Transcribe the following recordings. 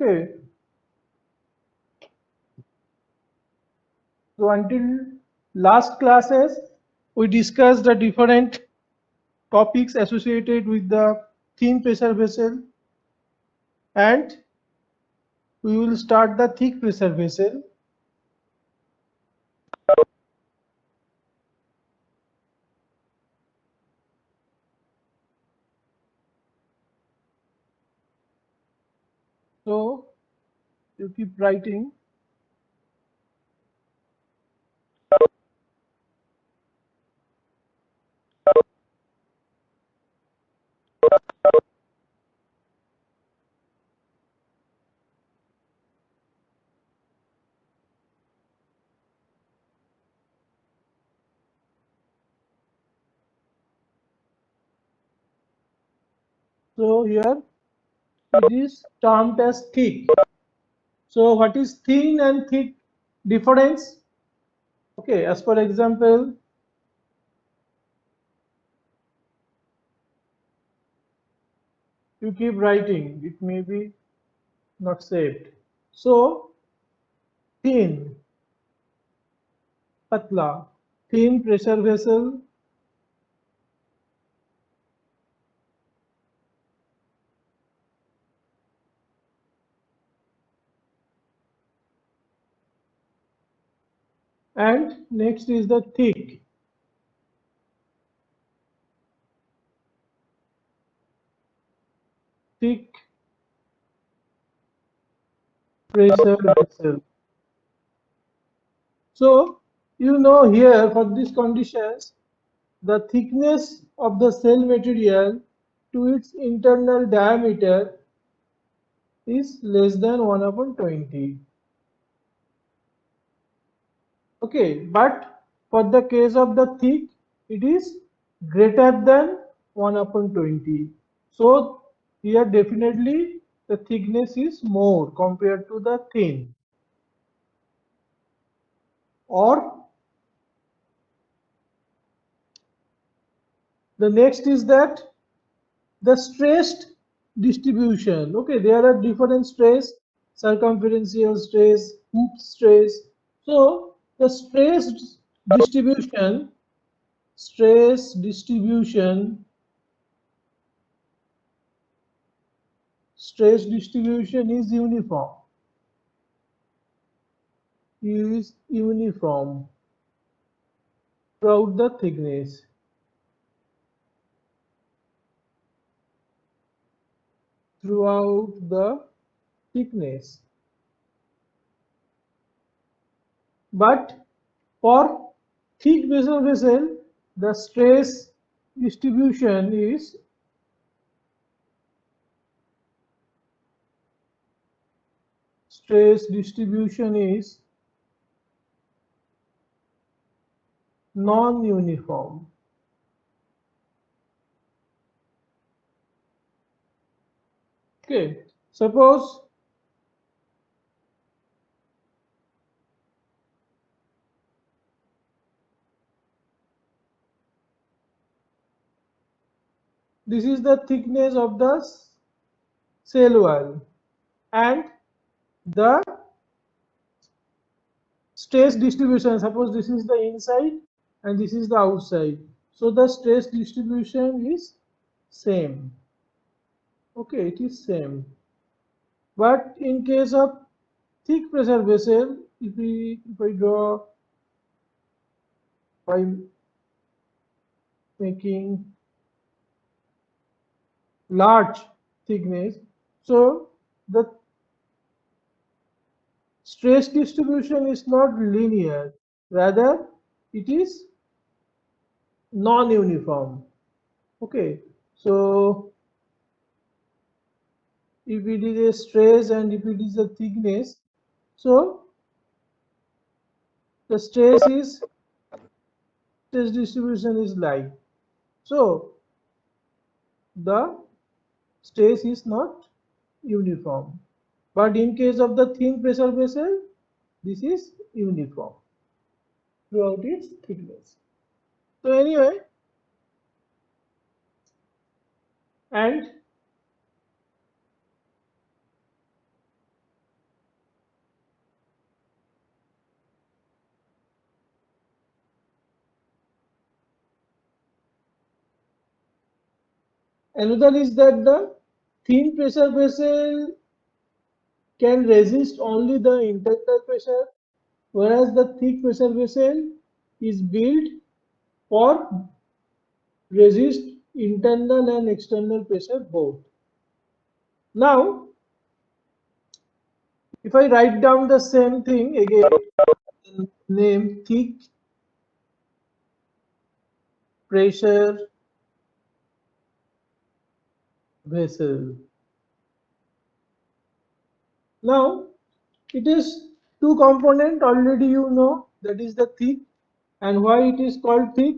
Okay. So until last classes, we discussed the different topics associated with the thin pressure vessel, and we will start the thick pressure vessel. So you keep writing. So here it is termed as thick. So what is thin and thick difference? Okay, as for example, you keep writing, it may be not saved. So thin, patla, thin pressure vessel, and next is the thick. Thick pressure vessel. So you know here for these conditions, the thickness of the cell material to its internal diameter is less than 1 upon 20. Okay, but for the case of the thick, it is greater than 1 upon 20. So here definitely the thickness is more compared to the thin. Or the next is that the stressed distribution. Okay, there are different stress, circumferential stress, hoop stress. So the stress distribution is uniform throughout the thickness. Throughout the thickness. But for thick vessel, the stress distribution is non-uniform. Okay, suppose this is the thickness of the cell wall and the stress distribution, suppose this is the inside and this is the outside, so the stress distribution is same. Okay, it is same. But in case of thick pressure vessel, if I draw by making large thickness, so the stress distribution is not linear, rather it is non-uniform. Okay, so if it is a stress and if it is a thickness, so the stress distribution is like, so the stress is not uniform. But in case of the thin pressure vessel, this is uniform throughout its thickness. So anyway, and Another is that the thin pressure vessel can resist only the internal pressure, whereas the thick pressure vessel is built for resist internal and external pressure both. Now, if I write down the same thing again, name thick pressure vessel. Now, it is two component already you know, that is the thick, and why it is called thick,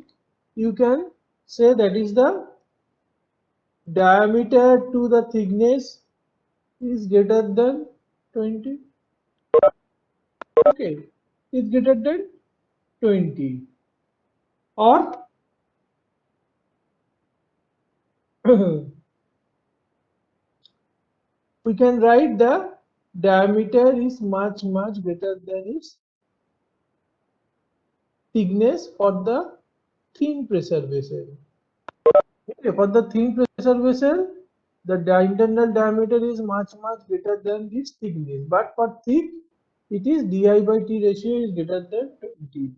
you can say that is the diameter to the thickness is greater than 20. Okay, is greater than 20, or we can write the diameter is much greater than its thickness for the thin pressure vessel. Okay, for the thin pressure vessel, the internal diameter is much greater than this thickness. But for thick, it is di by t ratio is greater than 20.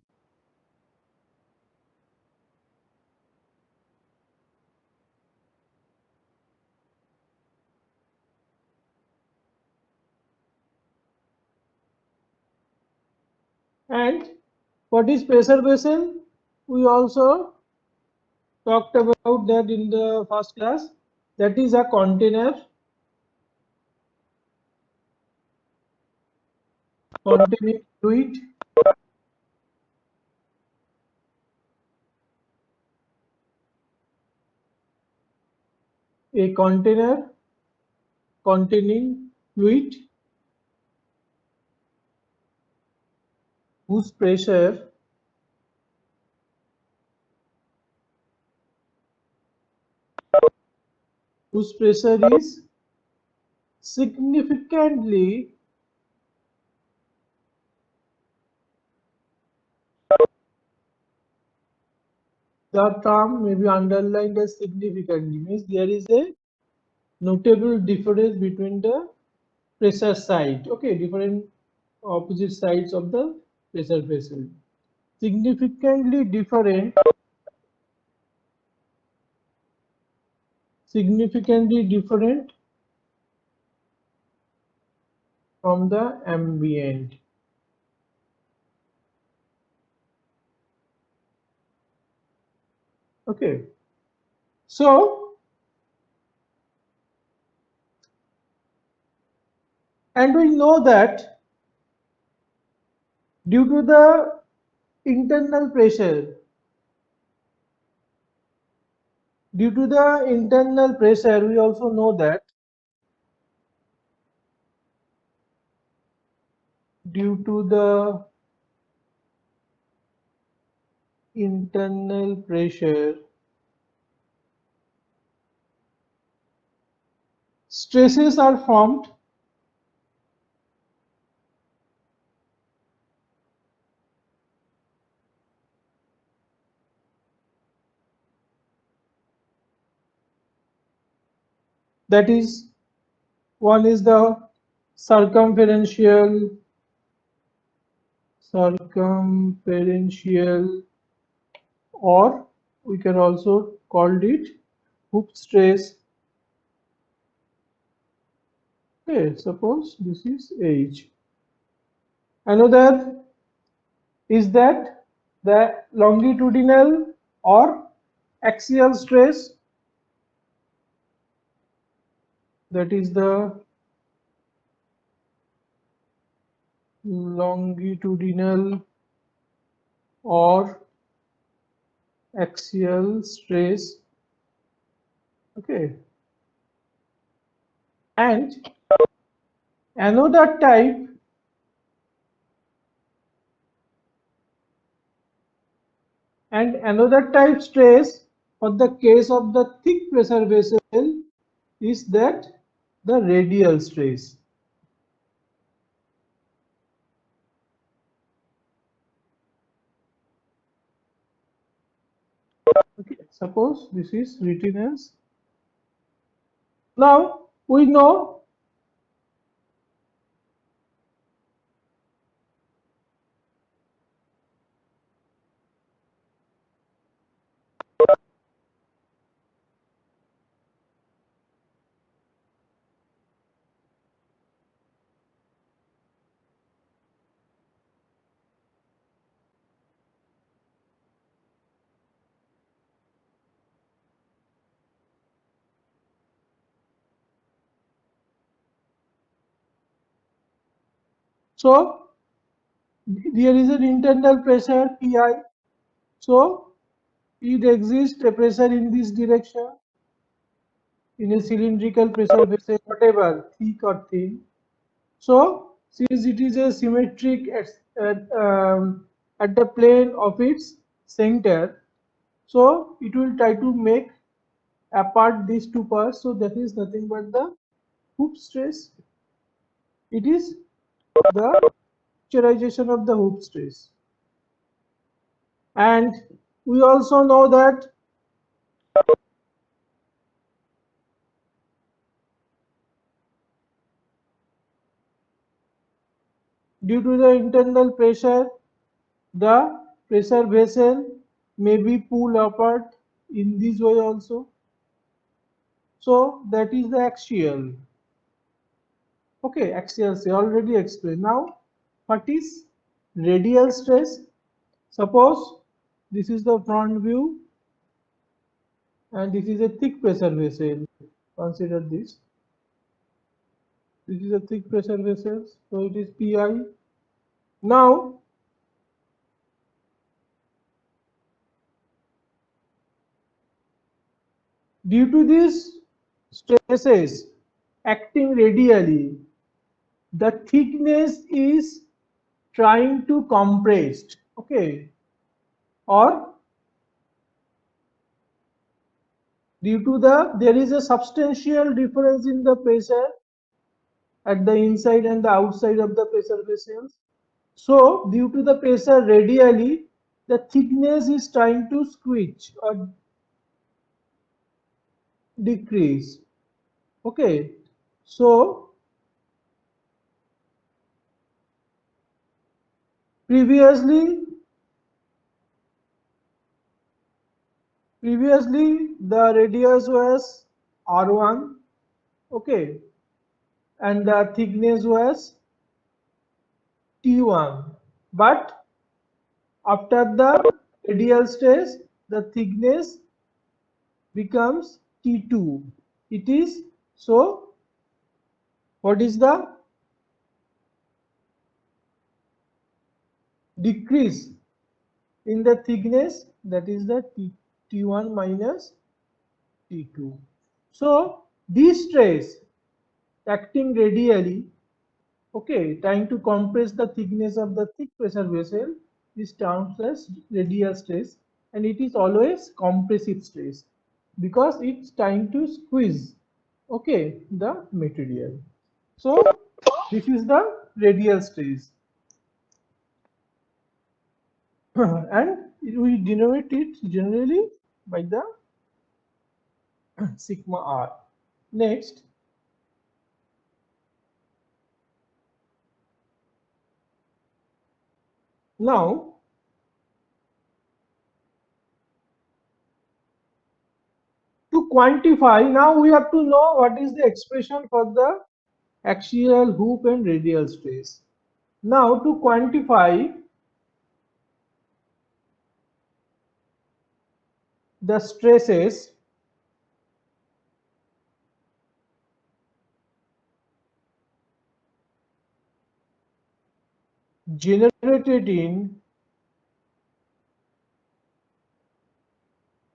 And what is pressure vessel? We also talked about that in the first class. That is a container containing fluid, a container containing fluid whose pressure is significantly the term may be underlined as significantly, means there is a notable difference between the pressure side, okay, different opposite sides of the pressure vessel. Significantly different, significantly different from the ambient. Okay, so, and we know that due to the internal pressure, we also know that due to the internal pressure, stresses are formed that is, one is the circumferential or we can also call it hoop stress. Okay, suppose this is H. Another is that the longitudinal or axial stress, that is the longitudinal or axial stress. Okay, and another type stress for the case of the thick pressure vessel is that the radial stress. Okay, suppose this is written as Now we know so there is an internal pressure Pi. So it exists a pressure in this direction in a cylindrical pressure vessel, whatever, thick or thin. So since it is a symmetric at the plane of its center, so it will try to make apart these two parts. So that is nothing but the hoop stress. It is the picturization of the hoop stress. And we also know that due to the internal pressure, the pressure vessel may be pulled apart in this way also. So that is the axial. Okay, axial stress already explained. Now, what is radial stress? Suppose this is the front view and this is a thick pressure vessel. Consider this. This is a thick pressure vessel, so it is Pi. Now, due to these stresses acting radially, the thickness is trying to compress, okay, or due to there is a substantial difference in the pressure at the inside and the outside of the pressure vessels. So due to the pressure radially, the thickness is trying to squeeze or decrease. Okay, so previously the radius was R1, okay, and the thickness was T1, but after the radial stress the thickness becomes T2. It is so what is the decrease in the thickness, that is the T1 minus T2. So this stress acting radially, okay, trying to compress the thickness of the thick pressure vessel is termed as radial stress, and it is always compressive stress because it's trying to squeeze, okay, the material. So this is the radial stress. And we denote it generally by the sigma r. Next, now to quantify, now we have to know what is the expression for the axial, hoop and radial stress. Now to quantify the stresses generated in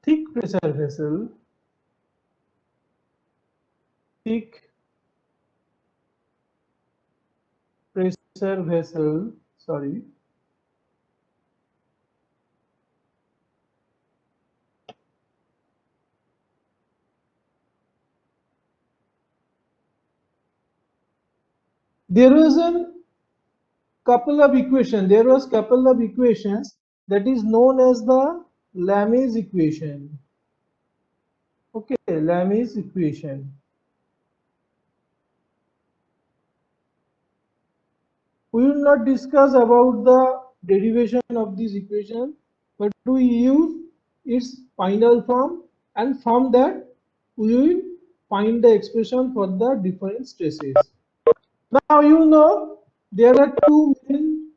thick pressure vessel, thick pressure vessel, sorry, there was a there was couple of equations that is known as the Lami's equation. Okay, Lami's equation. We will not discuss about the derivation of this equation, but we use its final form, and from that we will find the expression for the different stresses. Now you know there are two main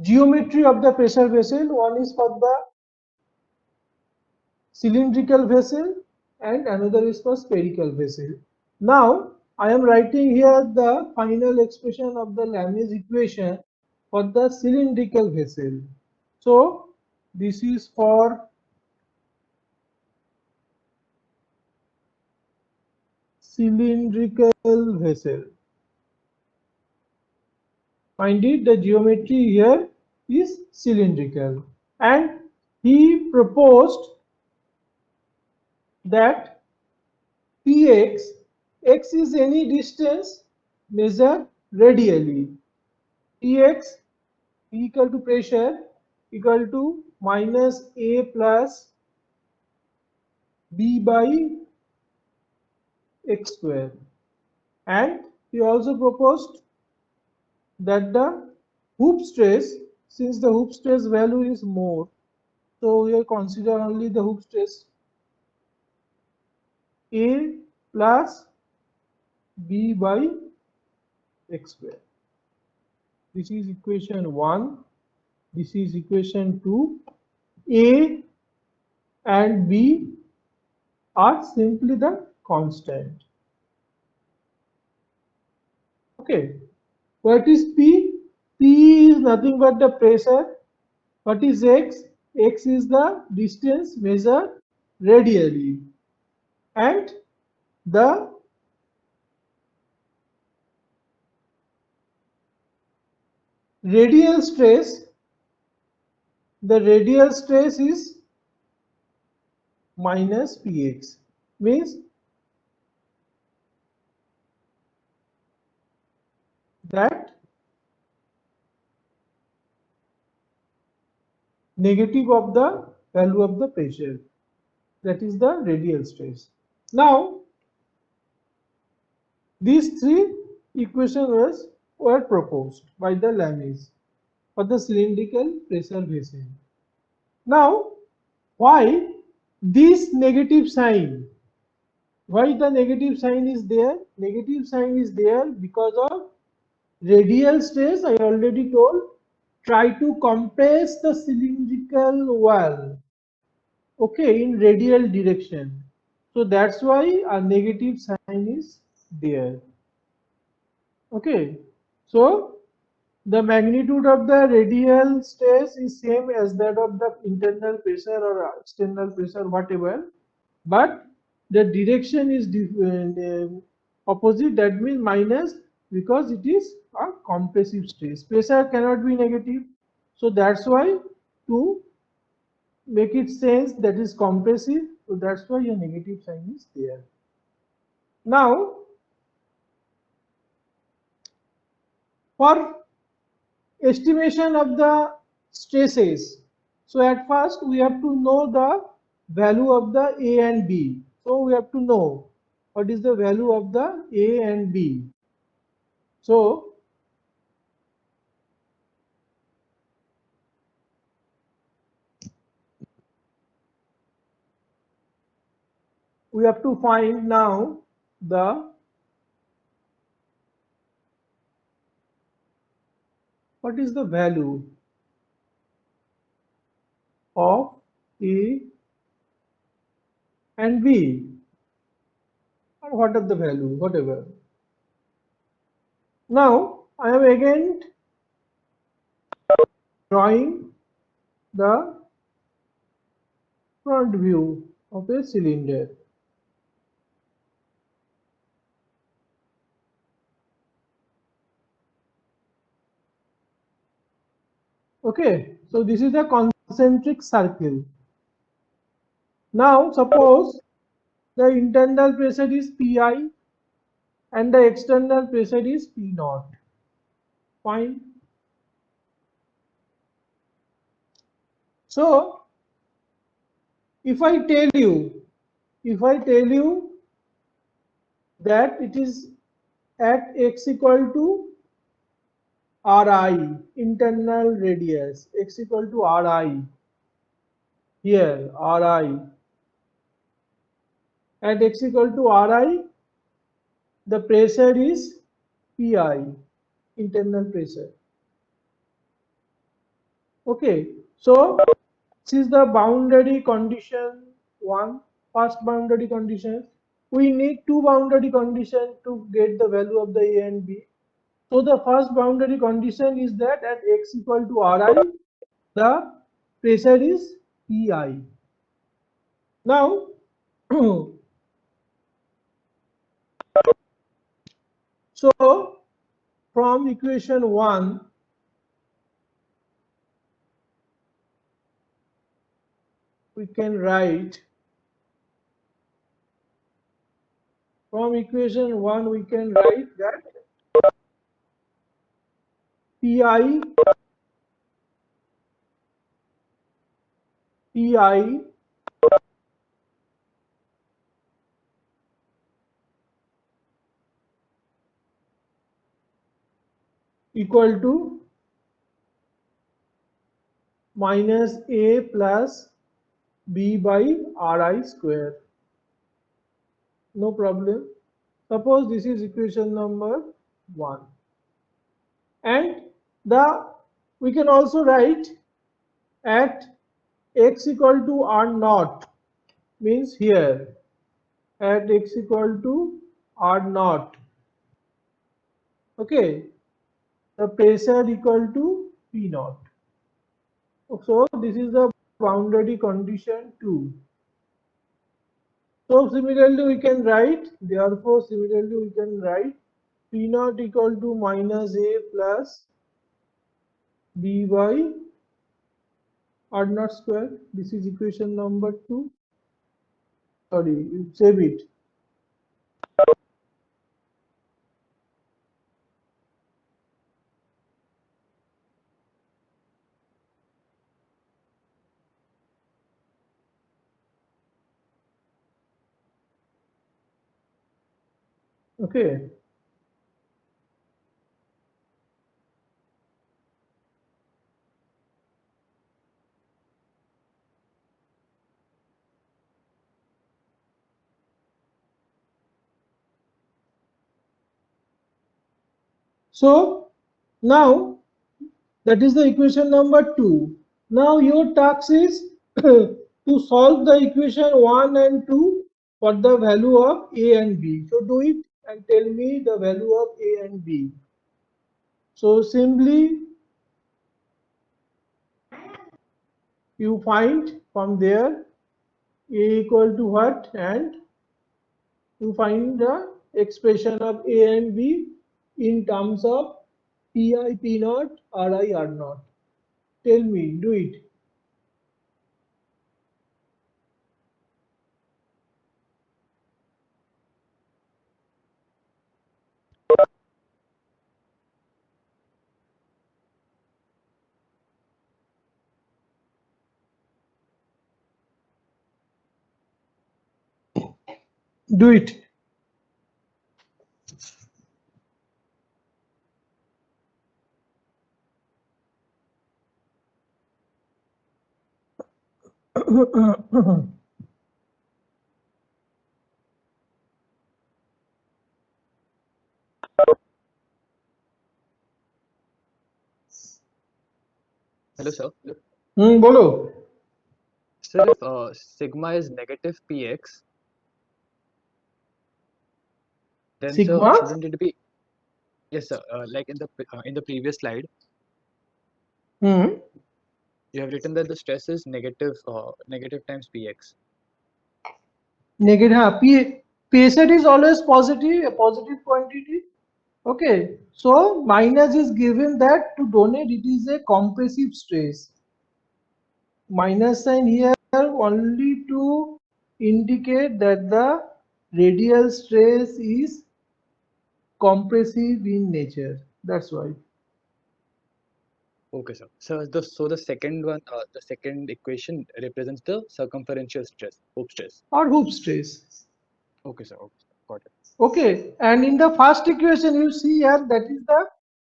geometry of the pressure vessel. One is for the cylindrical vessel and another is for spherical vessel. Now I am writing here the final expression of the Lami's equation for the cylindrical vessel. So this is for cylindrical vessel. Find it, the geometry here is cylindrical, and he proposed that Px, x is any distance measured radially. Px equal to pressure equal to minus A plus B by x square. And he also proposed that the hoop stress, since the hoop stress value is more, so we will consider only the hoop stress A plus B by x square. This is equation 1. This is equation 2. A and B are simply the constant. Okay. What is P? P is nothing but the pressure. What is X? X is the distance measured radially. And the radial stress, is minus Px. Means that negative of the value of the pressure. That is the radial stress. Now, these three equations were proposed by the Lami's for the cylindrical pressure vessel. Now, why this negative sign? Why the negative sign is there? Negative sign is there because of radial stress. I already told. Try to compress the cylindrical wall, okay, in radial direction. So that's why a negative sign is there. Okay, so the magnitude of the radial stress is same as that of the internal pressure or external pressure, whatever, but the direction is opposite. That means minus, because it is a compressive stress. Pressure cannot be negative, so that's why to make it sense that is compressive, so that's why a negative sign is there. Now, for estimation of the stresses, so at first we have to know the value of the A and B. So we have to know what is the value of the A and B. So we have to find now the what is the value of A and B, or what are the value, whatever. Now I am again drawing the front view of a cylinder. Okay, so this is a concentric circle. Now suppose the internal pressure is Pi and the external pressure is P naught. Fine. So if I tell you if I tell you that it is at x equal to Ri, internal radius, x equal to Ri, here Ri, at x equal to Ri, the pressure is Pi, internal pressure. Okay, so this is the boundary condition one, first boundary condition. We need two boundary conditions to get the value of the A and B. So the first boundary condition is that at x equal to Ri, the pressure is Pi. Now, so from equation 1, we can write, that Pi equal to minus A plus B by Ri square. No problem. Suppose this is equation number 1. And we can also write at x equal to R naught, means here at x equal to R naught. Okay, the pressure equal to P naught. So this is the boundary condition 2. So similarly we can write, therefore similarly we can write P naught equal to minus A plus B by R naught square. This is equation number 2. Sorry, save it. Okay. So now that is the equation number 2. Now your task is to solve the equation 1 and 2 for the value of A and B. So do it and tell me the value of A and B. So simply you find from there A equal to what, and you find the expression of A and B in terms of Pi, P naught, Ri, R naught. Tell me, do it. Do it. Hello, sir. बोलो. Sir, if sigma is negative px, then sir, Sigma. shouldn't it be? Yes, sir. Like in the previous slide, Hmm. you have written that the stress is negative times px. Negative. हाँ, P pressure is always positive, a positive quantity. Okay. So minus is given that to donate it is a compressive stress. Minus sign here only to indicate that the radial stress is compressive in nature. That's why. Okay, sir. So the second one, the second equation represents the circumferential stress, Hooke stress. or hoop stress. Okay, sir. Okay, sir. Got it. Okay, and in the first equation you see here, that is the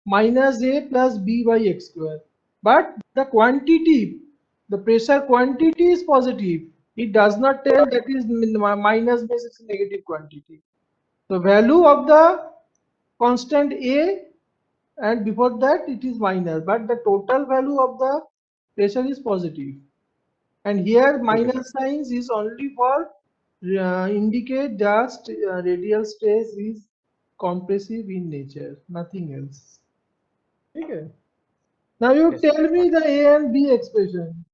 minus a plus b by x square. But the quantity, the pressure quantity is positive. It does not tell that is minus means it's negative quantity. The value of the constant a, and before that it is minus, but the total value of the pressure is positive. And here Okay, sir. minus signs is only for indicate that radial stress is compressive in nature, nothing else. Okay. Now you Yes, sir. tell Got me it. the A and B expression.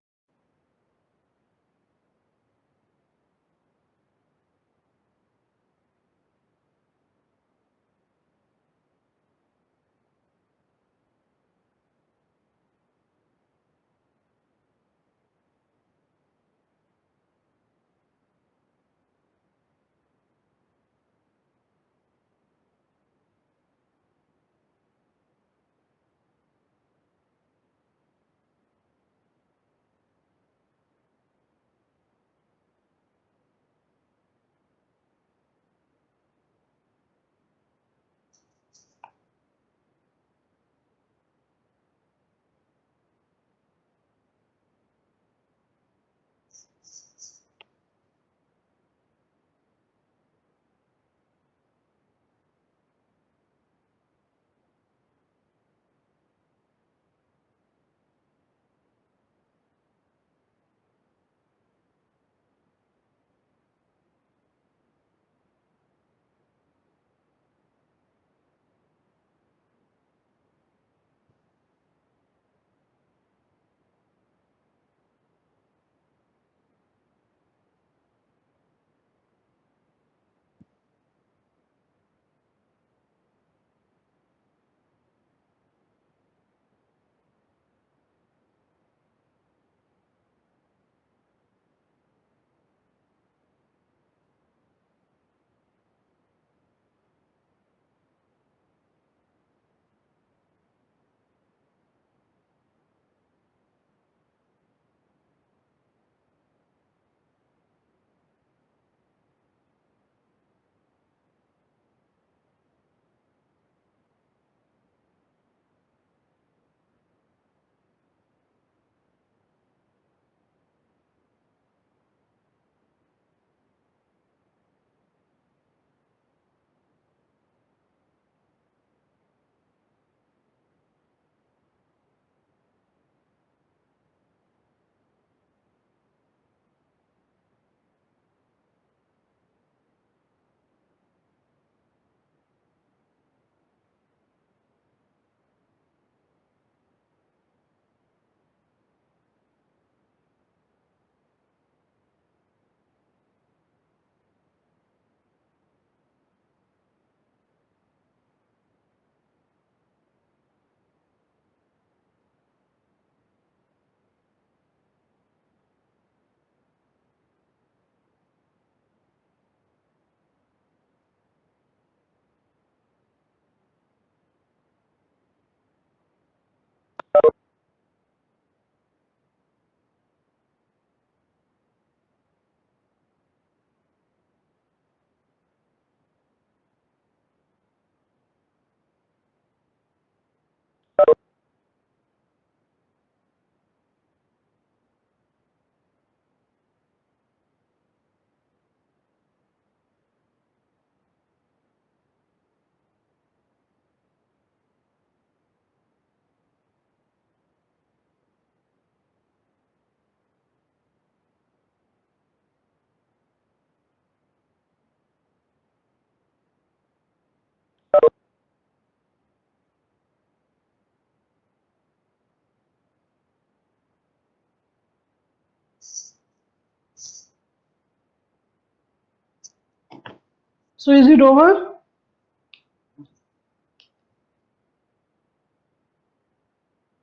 So is it over?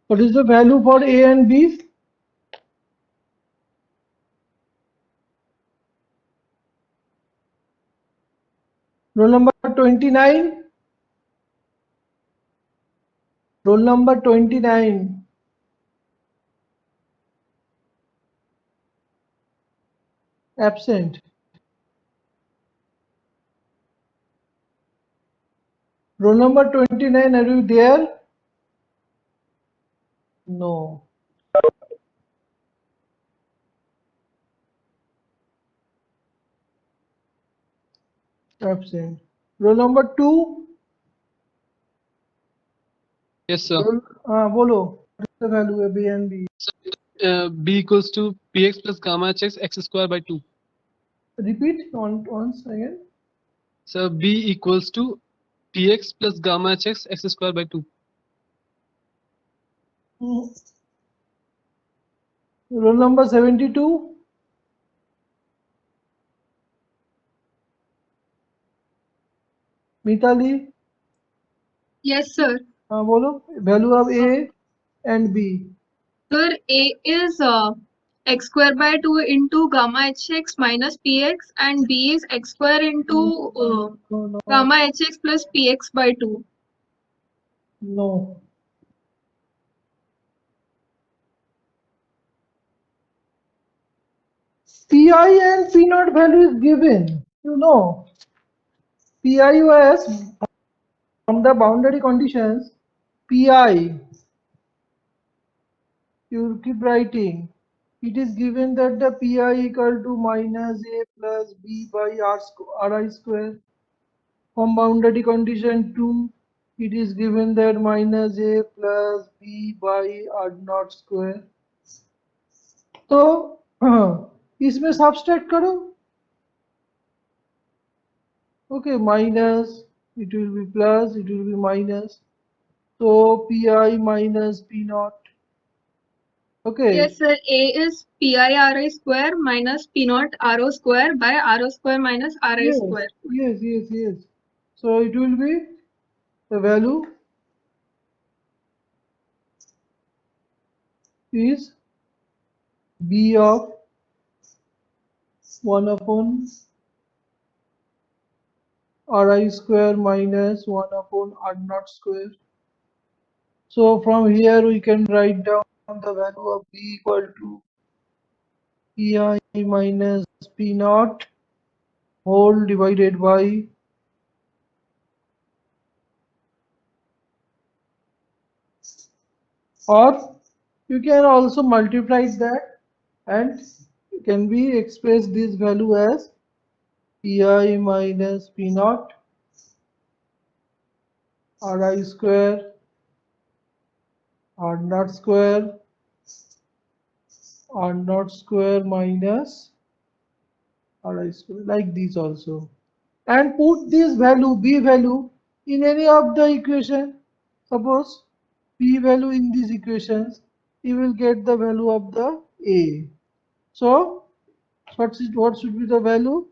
What is the value for A and B? Roll number 29. Roll number 29. Absent. Roll number 29, are you there? No. Absent. Roll number 2. Yes, sir. Bolo. What is the value of B and B? B equals to px plus gamma hx x square by 2. Repeat once again. So B equals to px plus gamma hx x square by 2. Roll number 72. Mitali. Yes, sir. Bolo. Value of A and B. Sir, A is x square by 2 into gamma hx minus px, and B is x square into No. gamma hx plus px by 2. No. Pi and P naught value is given. You know. PIUS from the boundary conditions. Pi. You keep writing. It is given that the Pi equal to minus A plus B by Ri square. From boundary condition 2, it is given that minus A plus B by R naught square. तो इसमें subtract करो. Okay, minus, it will be plus, it will be minus. So Pi minus P naught. Okay. Yes, sir. A is pi ri square minus p naught ro square by ro square minus ri Yes, square. yes. So it will be the value is B of 1 upon Ri square minus 1 upon R naught square. So from here we can write down the value of B equal to Pi minus P naught whole divided by or you can also multiply that and can be expressed this value as Pi minus P naught Ri square R naught square R naught square minus Ri square, like this also, and put this value B value in any of the equation. Suppose P value in these equations, you will get the value of the A. So what should be the value?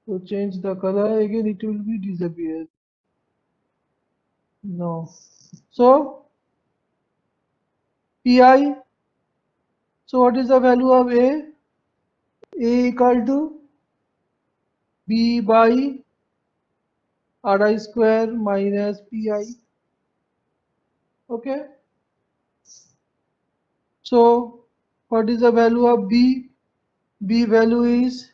So change the color again, it will be disappear. No. So Pi. So what is the value of A? A equal to B by Ri square minus Pi. Okay. So what is the value of B? B value is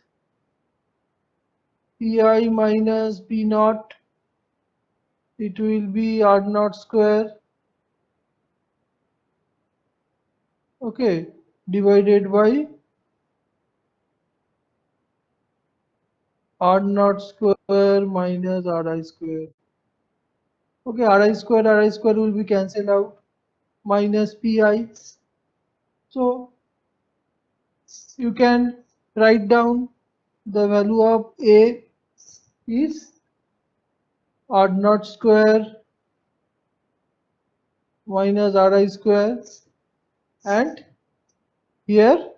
Pi minus P naught. It will be R naught square. Okay. Divided by R naught square minus Ri square. Okay. Ri square will be cancelled out. Minus Pi. So you can write down the value of A is R naught square minus Ri square, and here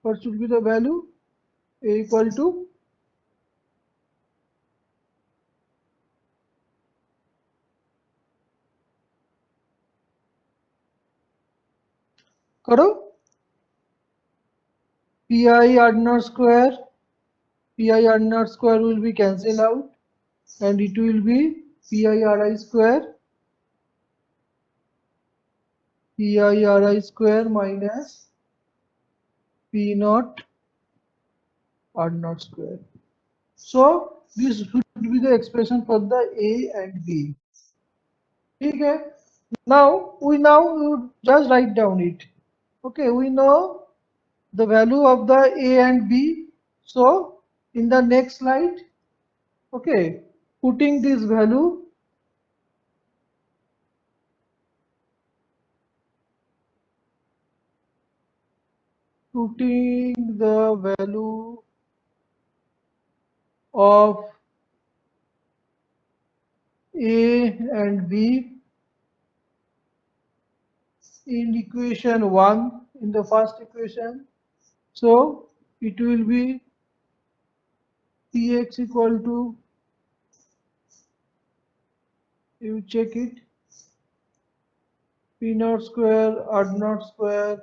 what should be the value? A equal to करो Pi R naught square, Pi R naught square will be cancelled out and it will be Pi Ri square, pi ri square minus p naught r naught square. So this should be the expression for the A and B. Okay. Now we just write down it. Okay, we know the value of the A and B. So in the next slide, okay, putting this value, putting the value of A and B in equation 1, in the first equation. So it will be Px equal to, you check it, P naught square R naught square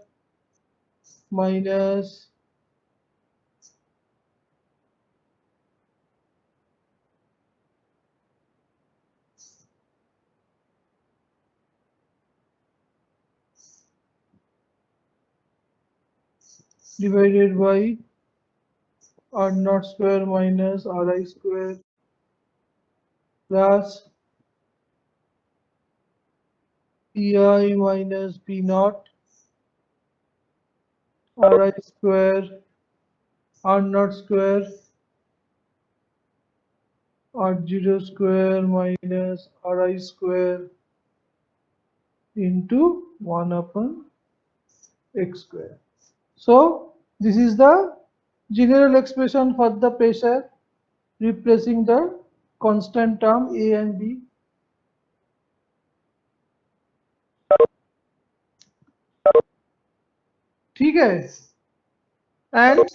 minus divided by R naught square minus Ri square plus Pi minus P naught Ri square R naught square R0 square minus Ri square into 1 upon x square. So this is the general expression for the pressure replacing the constant term A and B. ठीक है? And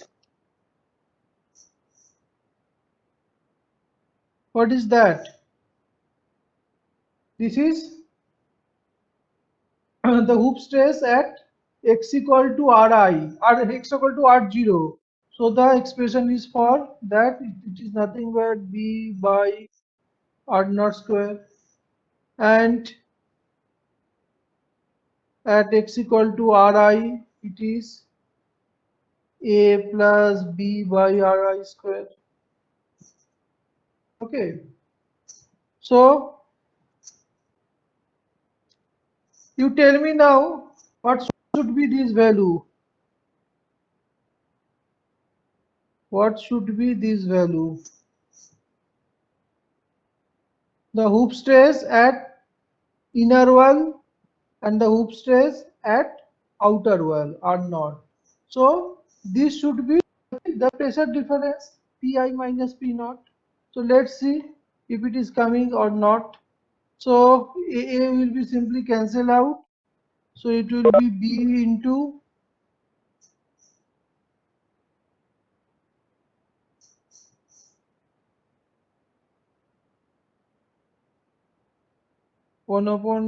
what is that? This is the hoop stress at x equal to Ri, or x equal to R0. So the expression is for that, it is nothing but B by R naught square, and at x equal to Ri it is A plus B by Ri square. Okay, so you tell me now what should be this value? What should be this value? The hoop stress at inner wall and the hoop stress at outer wall are not. So this should be the pressure difference Pi minus P naught. So let's see if it is coming or not. So A will be simply cancel out. So it will be B into 1 upon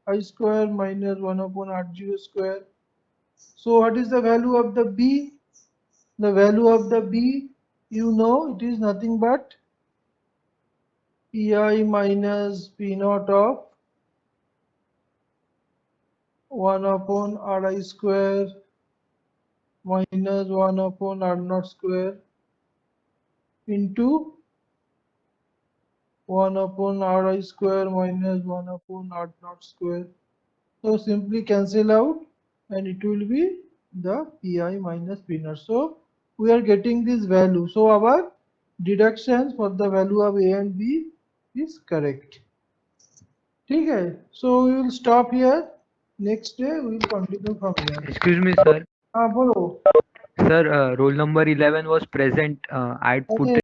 Ri square minus 1 upon R0 square. So what is the value of the B? The value of the B, you know, it is nothing but Pi minus P naught of 1 upon Ri square minus 1 upon R naught square into 1 upon Ri square minus 1 upon R naught square. So simply cancel out and it will be the Pi minus P naught. So we are getting this value. So our deductions for the value of A and B is correct. ठीक है? So we will stop here. Next day we will continue from here. Excuse me, sir. हाँ बोलो. Sir, roll number 11 was present. I'd put Okay.